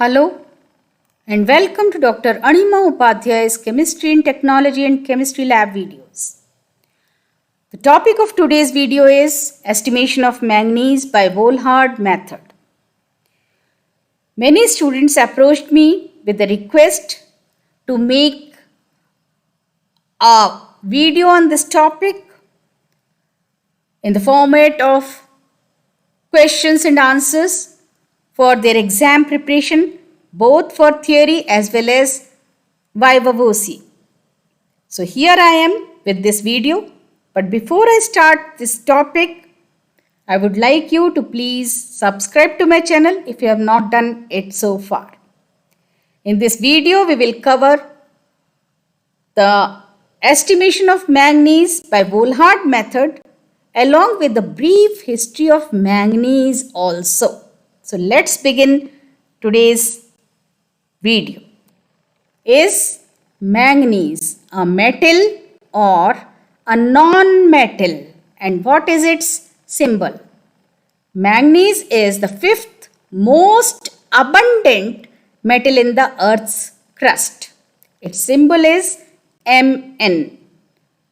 Hello and welcome to Dr. Anima Upadhyay's Chemistry in Technology and Chemistry Lab videos. The topic of today's video is Estimation of Manganese by Volhard method. Many students approached me with the request to make a video on this topic in the format of questions and answers for their exam preparation, both for theory as well as viva voce. So here I am with this video, but before I start this topic, I would like you to please subscribe to my channel if you have not done it so far. In this video, we will cover the estimation of manganese by Volhard method along with the brief history of manganese also. So let's begin today's video. Is manganese a metal or a non-metal, and what is its symbol? Manganese is the fifth most abundant metal in the Earth's crust. Its symbol is Mn.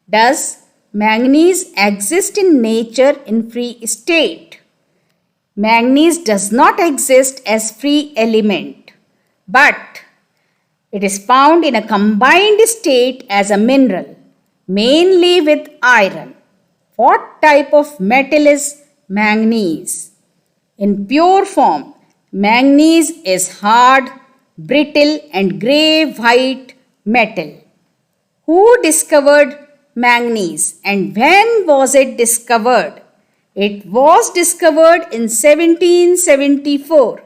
Does manganese exist in nature in free state? Manganese does not exist as free element, but it is found in a combined state as a mineral, mainly with iron. What type of metal is manganese? In pure form, manganese is hard, brittle and grey-white metal. Who discovered manganese and when was it discovered? It was discovered in 1774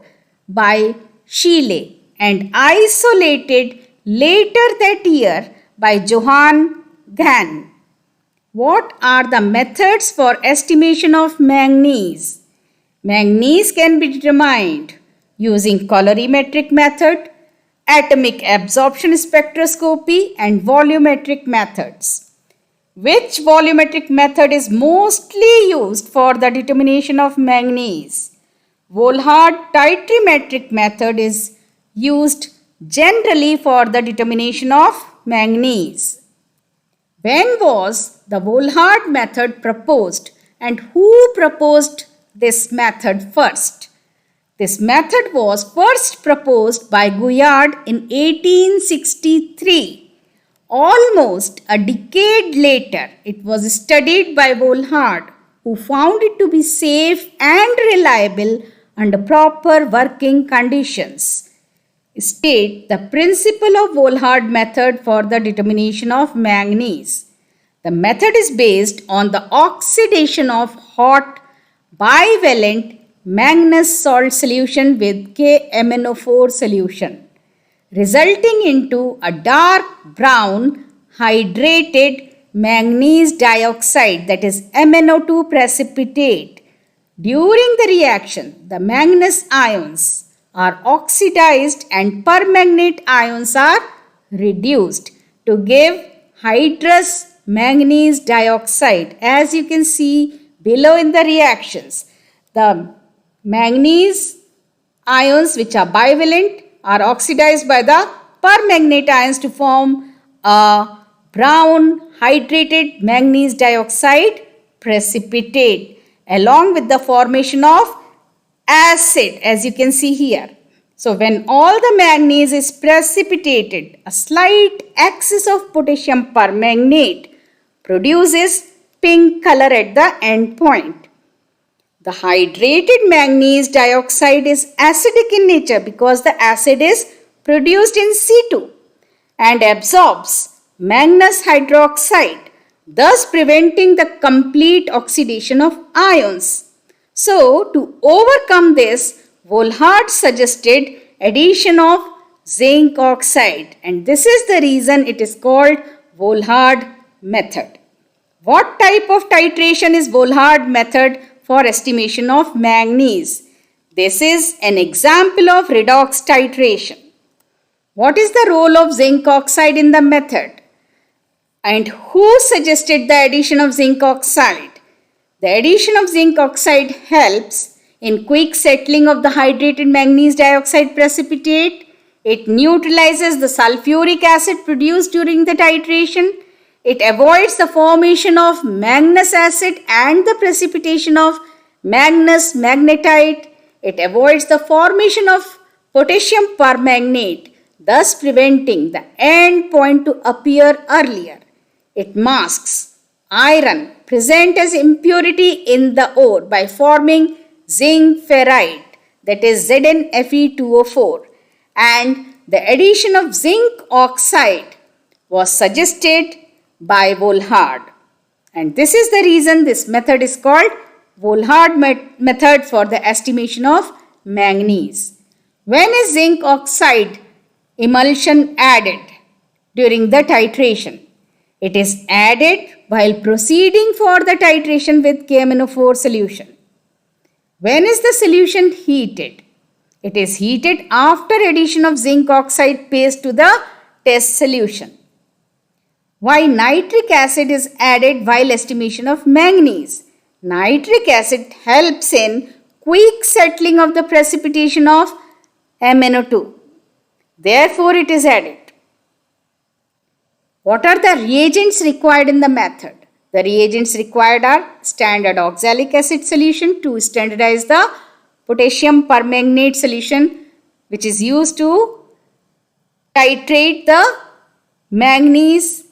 by Scheele and isolated later that year by Johann Gahn. What are the methods for estimation of manganese? Manganese can be determined using colorimetric method, atomic absorption spectroscopy and volumetric methods. Which volumetric method is mostly used for the determination of manganese? Volhard titrimetric method is used generally for the determination of manganese. When was the Volhard method proposed and who proposed this method first? This method was first proposed by Volhard in 1863. Almost a decade later, it was studied by Volhard, who found it to be safe and reliable under proper working conditions. State the principle of Volhard method for the determination of manganese. The method is based on the oxidation of hot bivalent manganese salt solution with KMnO4 solution, resulting into a dark brown hydrated manganese dioxide, that is MnO2 precipitate. During the reaction, the manganese ions are oxidized and permanganate ions are reduced to give hydrous manganese dioxide. As you can see below in the reactions, the manganese ions which are bivalent are oxidized by the permanganate ions to form a brown hydrated manganese dioxide precipitate along with the formation of acid, as you can see here. So when all the manganese is precipitated, a slight excess of potassium permanganate produces pink color at the end point. The hydrated manganese dioxide is acidic in nature because the acid is produced in situ and absorbs manganese hydroxide, thus preventing the complete oxidation of ions. So, to overcome this, Volhard suggested addition of zinc oxide, and this is the reason it is called Volhard method. What type of titration is Volhard method for estimation of manganese? This is an example of redox titration. What is the role of zinc oxide in the method? And who suggested the addition of zinc oxide? The addition of zinc oxide helps in quick settling of the hydrated manganese dioxide precipitate. It neutralizes the sulfuric acid produced during the titration. It avoids the formation of manganous acid and the precipitation of manganous magnetite. It avoids the formation of potassium permanganate, thus preventing the end point to appear earlier. It masks iron present as impurity in the ore by forming zinc ferrite, that is ZnFe2O4, and the addition of zinc oxide was suggested by Volhard. And this is the reason this method is called Volhard method for the estimation of manganese. When is zinc oxide emulsion added during the titration? It is added while proceeding for the titration with KMnO4 solution. When is the solution heated? It is heated after addition of zinc oxide paste to the test solution. Why nitric acid is added while estimation of manganese? Nitric acid helps in quick settling of the precipitation of MnO2. Therefore, it is added. What are the reagents required in the method? The reagents required are standard oxalic acid solution to standardize the potassium permanganate solution, which is used to titrate the manganese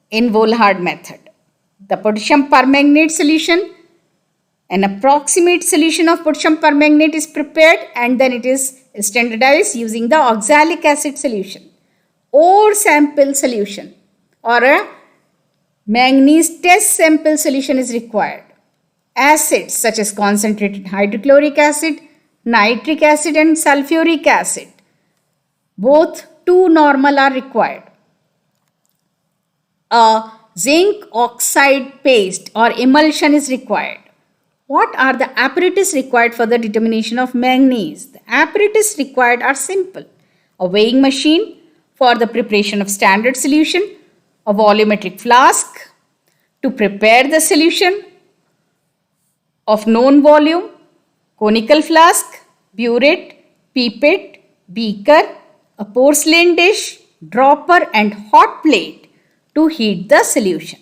in Volhard method. The potassium permanganate solution, an approximate solution of potassium permanganate is prepared and then it is standardized using the oxalic acid solution. Ore sample solution or a manganese test sample solution is required. Acids such as concentrated hydrochloric acid, nitric acid and sulfuric acid, both 2 normal are required. A zinc oxide paste or emulsion is required. What are the apparatus required for the determination of manganese? The apparatus required are simple. A weighing machine for the preparation of standard solution, a volumetric flask to prepare the solution of known volume, conical flask, burette, pipette, beaker, a porcelain dish, dropper and hot plate to heat the solution.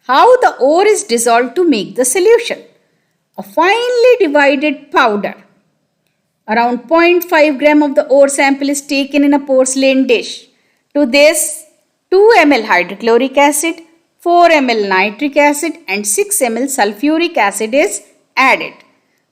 How the ore is dissolved to make the solution? A finely divided powder. Around 0.5 gram of the ore sample is taken in a porcelain dish. To this, 2 ml hydrochloric acid, 4 ml nitric acid and 6 ml sulfuric acid is added.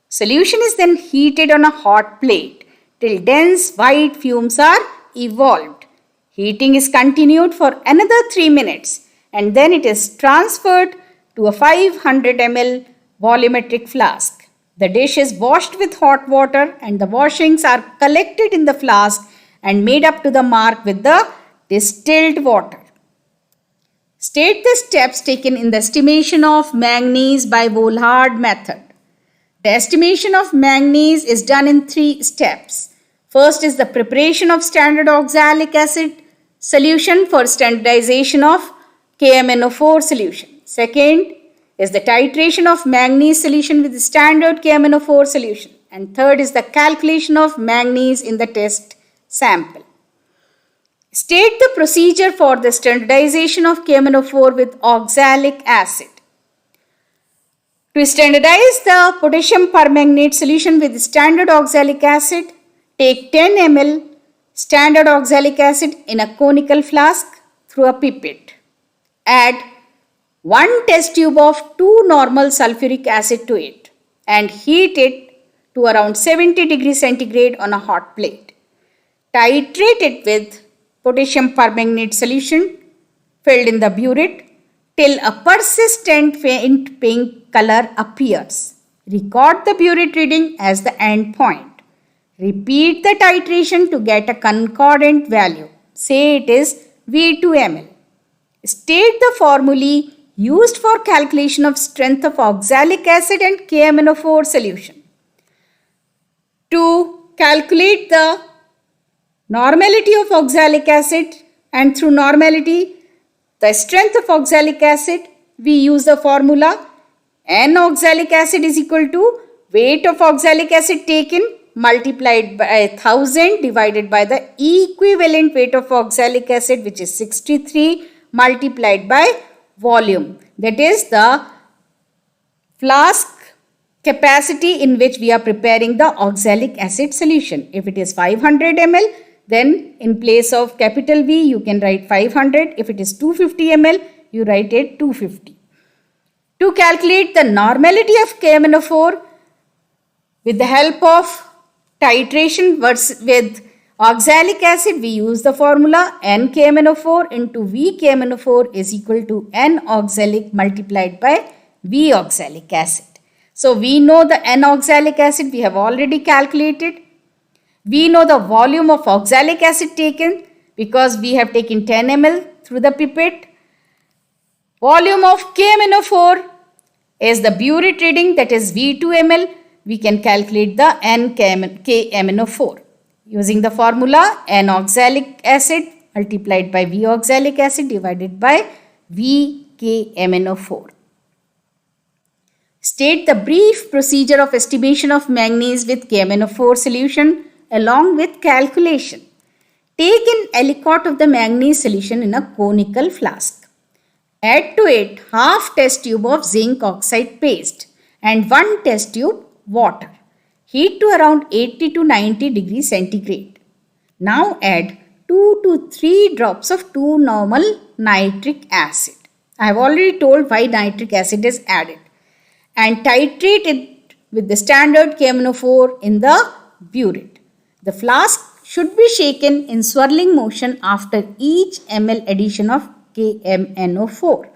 Solution is then heated on a hot plate till dense white fumes are evolved. Heating is continued for another 3 minutes and then it is transferred to a 500 ml volumetric flask. The dish is washed with hot water and the washings are collected in the flask and made up to the mark with the distilled water. State the steps taken in the estimation of manganese by Volhard method. The estimation of manganese is done in 3 steps. First is the preparation of standard oxalic acid solution for standardization of KMnO4 solution. Second is the titration of manganese solution with the standard KMnO4 solution. And third is the calculation of manganese in the test sample. State the procedure for the standardization of KMnO4 with oxalic acid. To standardize the potassium permanganate solution with standard oxalic acid, take 10 ml standard oxalic acid in a conical flask through a pipette. Add 1 test tube of 2 normal sulfuric acid to it and heat it to around 70 degrees centigrade on a hot plate. Titrate it with potassium permanganate solution filled in the burette till a persistent faint pink color appears. Record the burette reading as the end point. Repeat the titration to get a concordant value. Say it is V2 ml. State the formulae used for calculation of strength of oxalic acid and KMnO4 solution. To calculate the normality of oxalic acid and through normality the strength of oxalic acid, we use the formula N oxalic acid is equal to weight of oxalic acid taken multiplied by 1000 divided by the equivalent weight of oxalic acid, which is 63, multiplied by volume. That is the flask capacity in which we are preparing the oxalic acid solution. If it is 500 ml, then in place of capital V, you can write 500. If it is 250 ml, you write it 250. To calculate the normality of KMnO4 with the help of titration with oxalic acid, we use the formula N KMnO4 into V KMnO4 is equal to N oxalic multiplied by V oxalic acid. So we know the N oxalic acid we have already calculated. We know the volume of oxalic acid taken because we have taken 10 ml through the pipette. Volume of KMnO4 is the burette reading, that is V2 ml. We can calculate the N KMnO4 using the formula N oxalic acid multiplied by V oxalic acid divided by V KMnO4. State the brief procedure of estimation of manganese with KMnO4 solution along with calculation. Take an aliquot of the manganese solution in a conical flask. Add to it half test tube of zinc oxide paste and 1 test tube water. Heat to around 80 to 90 degrees centigrade. Now add 2 to 3 drops of 2 normal nitric acid. I have already told why nitric acid is added. And titrate it with the standard KMnO4 in the burette. The flask should be shaken in swirling motion after each ml addition of KMnO4.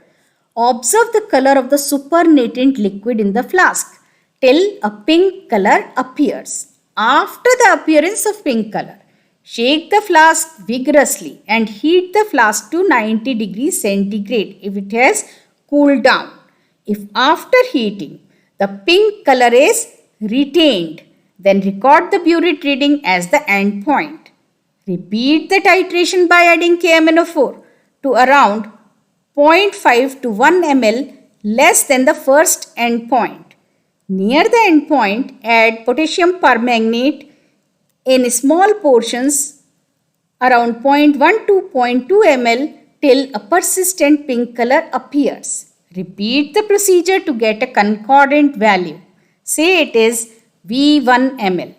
Observe the color of the supernatant liquid in the flask till a pink color appears. After the appearance of pink color, shake the flask vigorously and heat the flask to 90 degrees centigrade if it has cooled down. If after heating the pink color is retained, then record the burette reading as the end point. Repeat the titration by adding KMnO4 to around 0.5 to 1 ml less than the first end point. Near the end point, add potassium permanganate in small portions around 0.1 to 0.2 ml till a persistent pink color appears. Repeat the procedure to get a concordant value. Say it is V1 ml.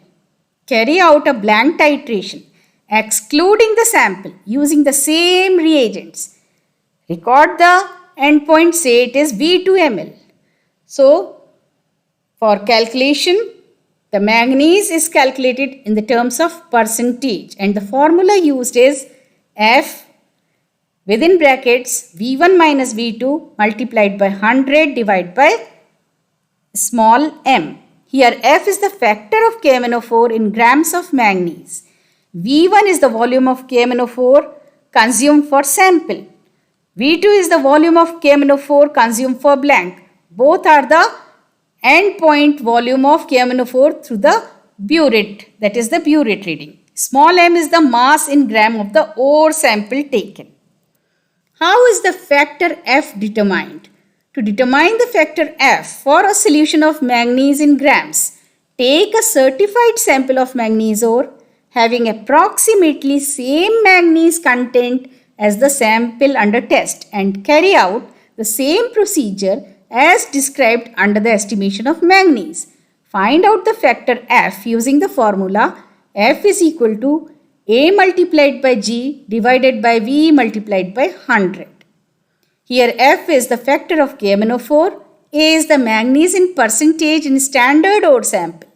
Carry out a blank titration, excluding the sample using the same reagents. Record the endpoint, say it is V2 ml. So, for calculation, the manganese is calculated in the terms of percentage and the formula used is F within brackets V1 minus V2 multiplied by 100 divided by small m. Here F is the factor of KMnO4 in grams of manganese. V1 is the volume of KMnO4 consumed for sample. V2 is the volume of KMnO4 consumed for blank. Both are the endpoint volume of KMnO4 through the burette, that is the burette reading. Small m is the mass in gram of the ore sample taken. How is the factor F determined? To determine the factor F for a solution of manganese in grams, take a certified sample of manganese ore having approximately same manganese content as the sample under test and carry out the same procedure as described under the estimation of manganese. Find out the factor F using the formula F is equal to A multiplied by G divided by V multiplied by 100. Here F is the factor of KMnO4, A is the manganese in percentage in standard ore sample.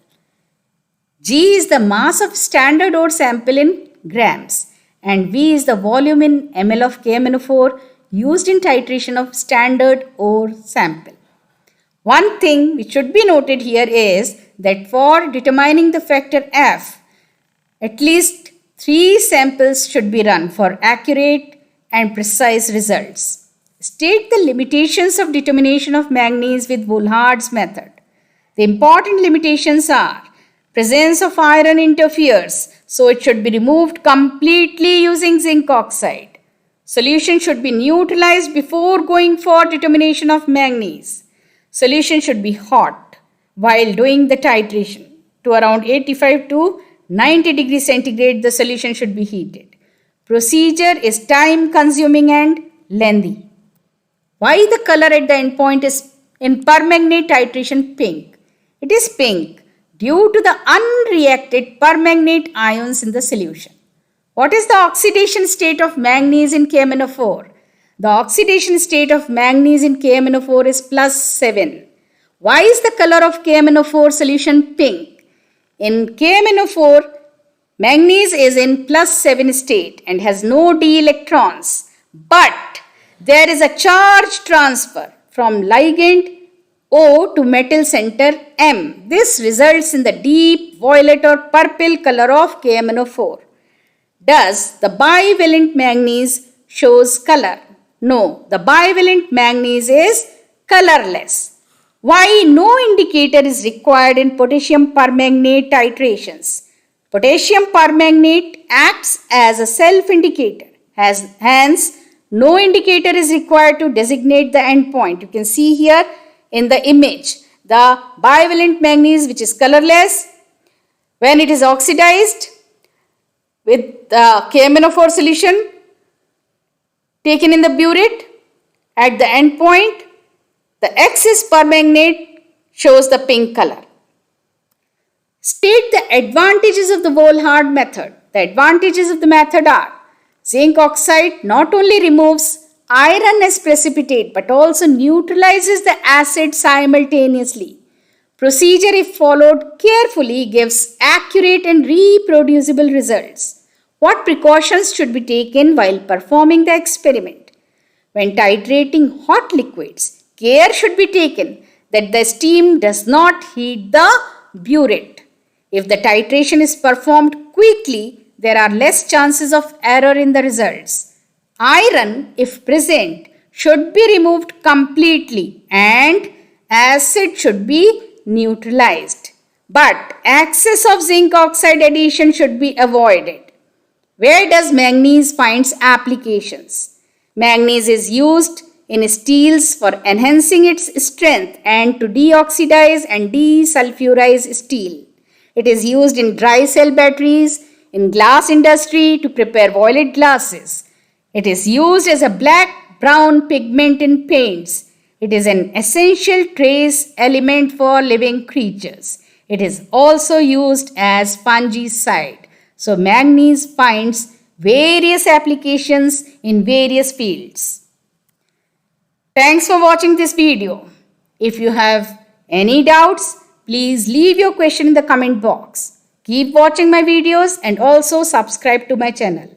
G is the mass of standard ore sample in grams and V is the volume in ml of KMnO4 used in titration of standard ore sample. One thing which should be noted here is that for determining the factor F, at least 3 samples should be run for accurate and precise results. State the limitations of determination of manganese with Volhard's method. The important limitations are presence of iron interferes, so it should be removed completely using zinc oxide. Solution should be neutralized before going for determination of manganese. Solution should be hot. while doing the titration. To around 85 to 90 degrees centigrade, the solution should be heated. Procedure is time consuming and lengthy. Why the color at the end point is in permanganate titration pink? It is pink due to the unreacted permanganate ions in the solution. What is the oxidation state of manganese in KMnO4? The oxidation state of manganese in KMnO4 is +7. Why is the color of KMnO4 solution pink? In KMnO4, manganese is in +7 state and has no d electrons, but there is a charge transfer from ligand O to metal center M. This results in the deep violet or purple color of KMnO4. Does the bivalent manganese shows color? No, the bivalent manganese is colorless. Why no indicator is required in potassium permanganate titrations? Potassium permanganate acts as a self-indicator. Hence, no indicator is required to designate the endpoint. You can see here in the image the bivalent manganese, which is colorless, when it is oxidized with the KMnO4 solution taken in the burette, at the endpoint the excess permanganate shows the pink color. State the advantages of the Volhard method. The advantages of the method are: zinc oxide not only removes iron as precipitate but also neutralizes the acid simultaneously. Procedure, if followed carefully, gives accurate and reproducible results. What precautions should be taken while performing the experiment? When titrating hot liquids, care should be taken that the steam does not heat the burette. If the titration is performed quickly, there are less chances of error in the results. Iron, if present, should be removed completely and acid should be neutralized. But excess of zinc oxide addition should be avoided. Where does manganese finds applications? Manganese is used in steels for enhancing its strength and to deoxidize and desulfurize steel. It is used in dry cell batteries, in glass industry to prepare violet glasses. It is used as a black-brown pigment in paints. It is an essential trace element for living creatures. It is also used as fungicide. So manganese finds various applications in various fields. Thanks for watching this video. If you have any doubts, please leave your question in the comment box. Keep watching my videos and also subscribe to my channel.